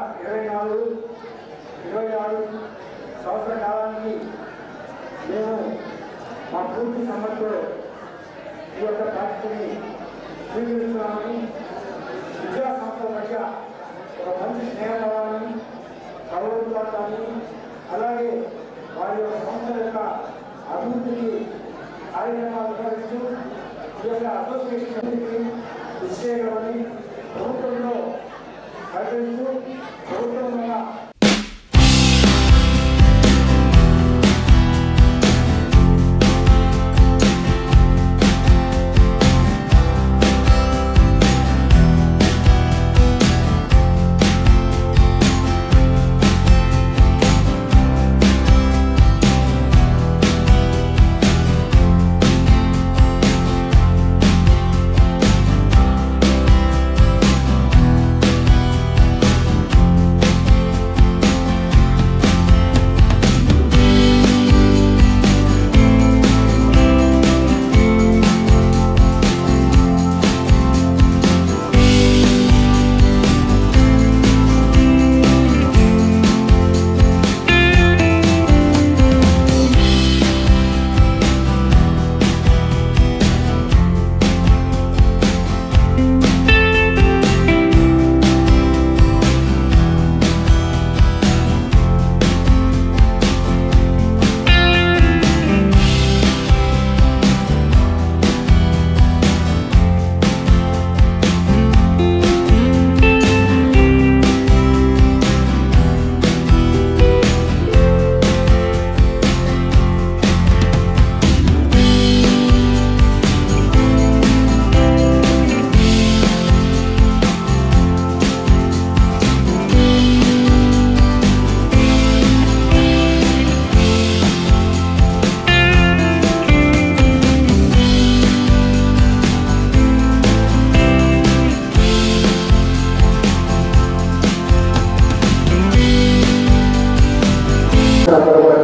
2024-26 సంవత్సర కాలానికి మేము మా పూర్తి సమ్మతితో ఈ యొక్క ప్రాజెక్టుని స్వీకరిస్తున్నామని విద్యా సంస్థల మధ్య ఒక మంచి స్నేహభావాన్ని సౌలభ్యాన్ని అలాగే వారి యొక్క సంస్థల యొక్క అభివృద్ధికి కార్యక్రమాలు నిర్వహిస్తూ ఈ యొక్క అసోసియేషన్ అభివృద్ధికి కృషి చేయగలమని ప్రభుత్వంలో సహకరిస్తూ ప్రభుత్వం వల్ల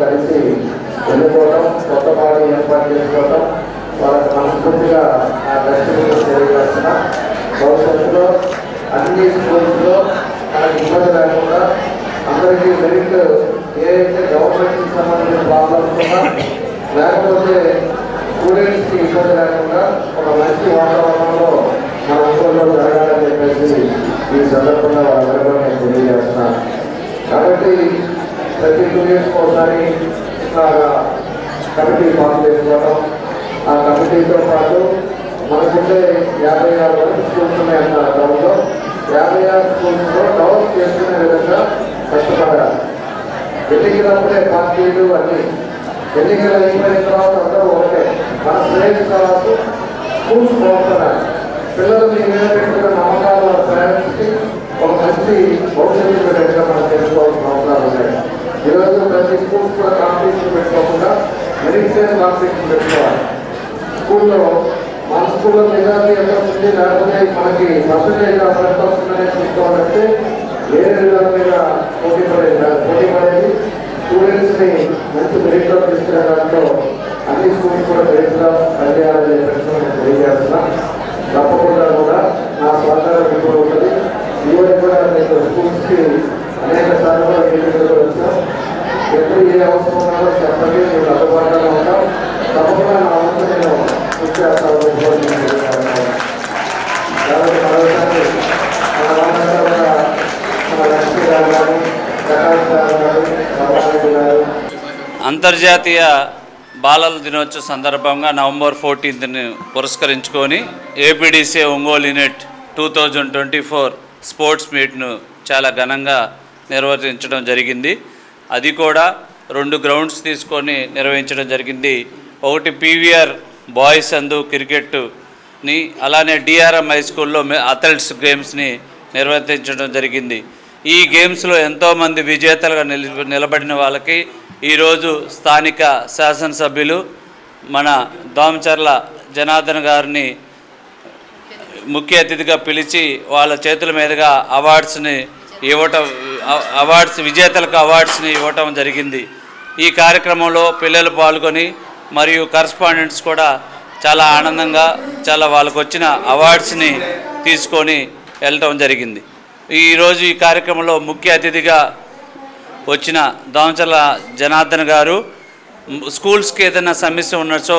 కలిసి వెళ్ళిపోవడం కొత్త పార్టీ ఏర్పాటు చేసుకోవడం వాళ్ళకి మనస్ఫూర్తిగా ఆ దర్శనంలో తెలియజేస్తున్నా భవిష్యత్తులో అన్ని స్కూల్స్లో మనకి ఇబ్బంది లేకుండా అందరికీ మెరిట్ ఏదైతే గవర్నమెంట్కి సంబంధించిన ప్రాబ్లమ్స్ ఉన్నా లేకపోతే స్టూడెంట్స్కి ఇబ్బంది లేకుండా ఒక మంచి వాతావరణంలో మన ఊళ్ళో జరగాలని చెప్పేసి ఈ సందర్భంగా వాళ్ళందరూ నేను తెలియజేస్తున్నాను. కాబట్టి ప్రతి 2 years ఒకసారి కమిటీ ఫామ్ చేసుకోవడం, ఆ కమిటీతో పాటు మనకుండే 56 వరకు స్కూల్స్ ఉన్నాయన్నారు. టౌన్లో 56 స్కూల్స్లో డెవలప్ చేసుకునే విధంగా కష్టపడాలి. ఎన్నికలప్పుడే పార్టీలు అన్నీ ఎన్నికలు అయిపోయిన తర్వాత అందరూ ఒకటే మన శ్రేయస్ తర్వాత స్కూల్స్ బాగుంటున్నాయి. పిల్లలు మీ మీద పెట్టుకున్న నమ్మకాలు వాళ్ళ పేరెంట్స్కి ఒక మంచి భవిష్యత్తు పెట్టేట్టుగా మనం చేసుకోవాల్సిన అవసరాలు ఉన్నాయి. ఈరోజు ప్రతి స్కూల్స్ కూడా కాంపిటీషన్ పెట్టుకోకుండా మెరిట్ బేస్ కాంపిటీషన్ పెట్టుకోవాలి. స్కూల్లో మన స్కూల్లో మెజారిటీ ఎంత వస్తుంది, లేకపోతే మనకి పర్సంటేజ్ ఆఫ్ ఎంత వస్తుందనే చూసుకోవాలంటే వేరే విధాల మీద పోటీ పడేది స్టూడెంట్స్ని మంచి మెరిట్లో తీసుకునే దాంట్లో అన్ని స్కూల్స్ కూడా మెరిట్గా పనిచేయాలని చెప్పేసి నేను తెలియజేస్తున్నా. తప్పకుండా కూడా నా సహకారం ఇప్పుడు ఉంటుంది. ఈరోజు కూడా నేను స్కూల్స్కి అనేక సార్లు కూడా మీటింగ్లో వచ్చాం. ఎప్పుడు ఏ అవసరం ఉన్నారో చెప్పండి, నేను అందుబాటులో ఉంటాం. తప్పకుండా నా వంతు నేను కృషి చేస్తాను. కాబట్టి మరోసారి మన వాళ్ళంతా కూడా మన లక్ష్మీ గారు కానీ ప్రకాష్ గారు కానీ రామారెడ్డి గారు అంతర్జాతీయ బాలల దినోత్సవ సందర్భంగా November 14th పురస్కరించుకొని ఏపీడీసీ ఒంగోలు యూనిట్ 2024 స్పోర్ట్స్ మీట్ను చాలా ఘనంగా నిర్వహించడం జరిగింది. అది కూడా 2 గ్రౌండ్స్ తీసుకొని నిర్వహించడం జరిగింది. ఒకటి పీవీఆర్ బాయ్స్ అందు క్రికెట్ని, అలానే డిఆర్ఎం హై స్కూల్లో అథ్లెటిక్స్ గేమ్స్ని నిర్వర్తించడం జరిగింది. ఈ గేమ్స్లో ఎంతోమంది విజేతలుగా నిలబడిన వాళ్ళకి ఈరోజు స్థానిక శాసనసభ్యులు మన దోమచర్ల జనార్దన్ గారిని ముఖ్య అతిథిగా పిలిచి వాళ్ళ చేతుల మీదుగా విజేతలకు అవార్డ్స్ని ఇవ్వటం జరిగింది. ఈ కార్యక్రమంలో పిల్లలు పాల్గొని మరియు కరస్పాండెంట్స్ కూడా చాలా ఆనందంగా వాళ్ళకు వచ్చిన అవార్డ్స్ని తీసుకొని వెళ్ళటం జరిగింది. ఈరోజు ఈ కార్యక్రమంలో ముఖ్య అతిథిగా వచ్చిన దామచర్ల జనార్దన్ గారు స్కూల్స్కి ఏదైనా సమస్య ఉన్నచో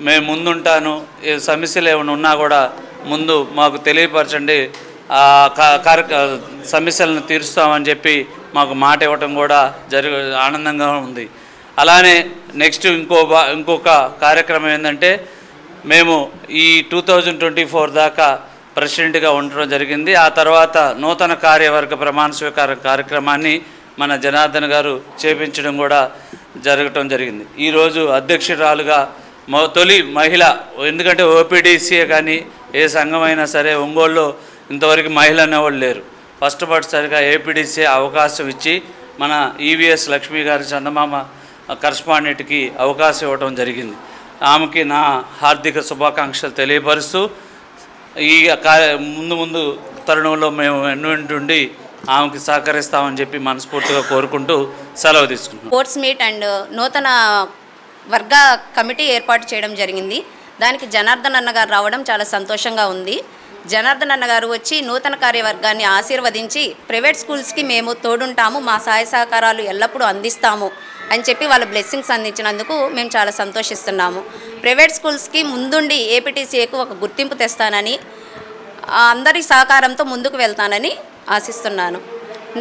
మేము ముందుంటాను, సమస్యలు ఏమైనా ఉన్నా కూడా ముందు మాకు తెలియపరచండి, సమస్యలను తీరుస్తామని చెప్పి మాకు మాట ఇవ్వటం కూడా ఆనందంగా ఉంది. అలానే నెక్స్ట్ ఇంకొక కార్యక్రమం ఏంటంటే మేము ఈ 2024 దాకా ప్రెసిడెంట్గా ఉండడం జరిగింది. ఆ తర్వాత నూతన కార్యవర్గ ప్రమాణ స్వీకార కార్యక్రమాన్ని మన జనార్దన్ గారు చేపించడం కూడా జరగటం జరిగింది. ఈరోజు అధ్యక్షురాలుగా తొలి మహిళ, ఎందుకంటే ఓపీడీసీఏ కానీ ఏ సంఘం అయినా సరే ఒంగోలులో ఇంతవరకు మహిళ అనేవాళ్ళు లేరు. ఫస్ట్ సరిగా ఏపీడీసీ అవకాశం ఇచ్చి మన ఈవీఎస్ లక్ష్మి గారి చందమామ కరస్పాండెంట్కి అవకాశం ఇవ్వడం జరిగింది. ఆమెకి నా హార్దిక శుభాకాంక్షలు తెలియపరుస్తూ ఈ ముందు తరుణంలో మేము ఎన్నుండి ఆమెకి సహకరిస్తామని చెప్పి మనస్ఫూర్తిగా కోరుకుంటూ సెలవు తీసుకుంటున్నాం. స్పోర్ట్స్ మీట్ అండ్ నూతన వర్గ కమిటీ ఏర్పాటు చేయడం జరిగింది. దానికి జనార్దన్ అన్న గారు రావడం చాలా సంతోషంగా ఉంది. జనార్దన్ అన్న గారు వచ్చి నూతన కార్యవర్గాన్ని ఆశీర్వదించి ప్రైవేట్ స్కూల్స్కి మేము తోడుంటాము, మా సహాయ సహకారాలు ఎల్లప్పుడూ అందిస్తాము అని చెప్పి వాళ్ళ బ్లెస్సింగ్స్ అందించినందుకు మేము చాలా సంతోషిస్తున్నాము. ప్రైవేట్ స్కూల్స్కి ముందుండి ఏపీటీసీఏకు ఒక గుర్తింపు తెస్తానని, అందరి సహకారంతో ముందుకు వెళ్తానని ఆశిస్తున్నాను.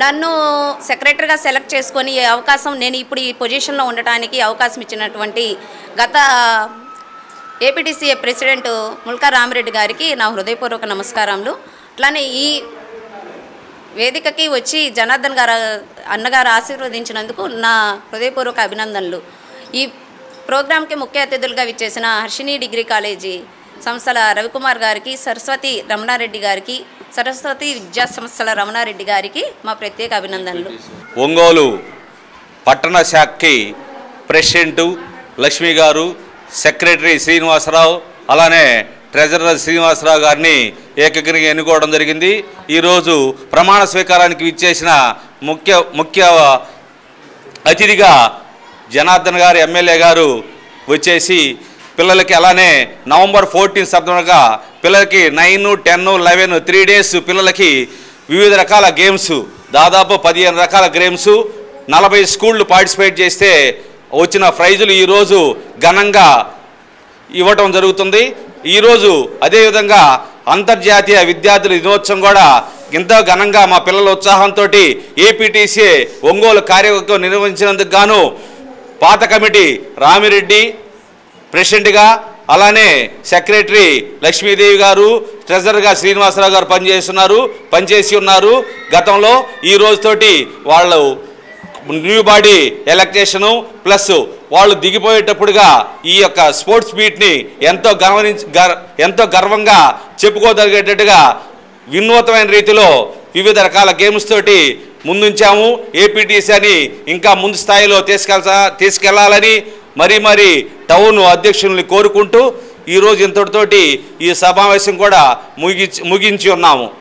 నన్ను సెక్రటరీగా సెలెక్ట్ చేసుకొని ఈ అవకాశం, నేను ఇప్పుడు ఈ పొజిషన్లో ఉండటానికి అవకాశం ఇచ్చినటువంటి గత ఏపీటీసీఏ ప్రెసిడెంట్ ముల్కా రామిరెడ్డి గారికి నా హృదయపూర్వక నమస్కారములు. అట్లానే ఈ వేదికకి వచ్చి జనార్దన్ గారు అన్నగారు ఆశీర్వదించినందుకు నా హృదయపూర్వక అభినందనలు. ఈ ప్రోగ్రాంకి ముఖ్య అతిథులుగా విచ్చేసిన హర్షిని డిగ్రీ కాలేజీ సంస్థల రవికుమార్ గారికి, సరస్వతి రమణారెడ్డి గారికి, సరస్వతి విద్యా సంస్థల రమణారెడ్డి గారికి మా ప్రత్యేక అభినందనలు. ఒంగోలు పట్టణ శాఖకి ప్రెసిడెంటు లక్ష్మి గారు, సెక్రటరీ శ్రీనివాసరావు, అలానే ట్రెజరర్ శ్రీనివాసరావు గారిని ఏకగ్రీవంగా ఎన్నుకోవడం జరిగింది. ఈరోజు ప్రమాణ స్వీకారానికి విచ్చేసిన ముఖ్య అతిథిగా జనార్దన్ గారు ఎమ్మెల్యే గారు వచ్చేసి పిల్లలకి, అలానే నవంబర్ 14 సందర్భంగా పిల్లలకి 9, 10, 11 3 days పిల్లలకి వివిధ రకాల గేమ్స్, దాదాపు 15 రకాల గేమ్స్, 40 స్కూళ్ళు పార్టిసిపేట్ చేస్తే వచ్చిన ప్రైజులు ఈరోజు ఘనంగా ఇవ్వటం జరుగుతుంది. ఈరోజు అదేవిధంగా అంతర్జాతీయ విద్యార్థుల దినోత్సవం కూడా ఎంతో ఘనంగా మా పిల్లల ఉత్సాహంతో ఏపీటీసీఏ ఒంగోలు కార్యవర్గం నిర్వహించినందుకు గాను పాత కమిటీ రామిరెడ్డి ప్రెసిడెంట్గా, అలానే సెక్రటరీ లక్ష్మీదేవి గారు, ట్రెజరర్గా శ్రీనివాసరావు గారు పనిచేసి ఉన్నారు గతంలో. ఈ రోజుతోటి వాళ్ళు న్యూ బాడీ ఎలక్టేషను ప్లస్ వాళ్ళు దిగిపోయేటప్పుడుగా ఈ యొక్క స్పోర్ట్స్ మీట్ని ఎంతో గర్వంగా చెప్పుకోదలిగేటట్టుగా వినూత్నమైన రీతిలో వివిధ రకాల గేమ్స్ తోటి ముందుంచాము. ఏపీటీసీ అని ఇంకా ముందు స్థాయిలో తీసుకెళ్లాలని మరి టౌన్ అధ్యక్షుల్ని కోరుకుంటూ ఈరోజు ఇంతటితోటి ఈ సమావేశం కూడా ముగించి ఉన్నాము.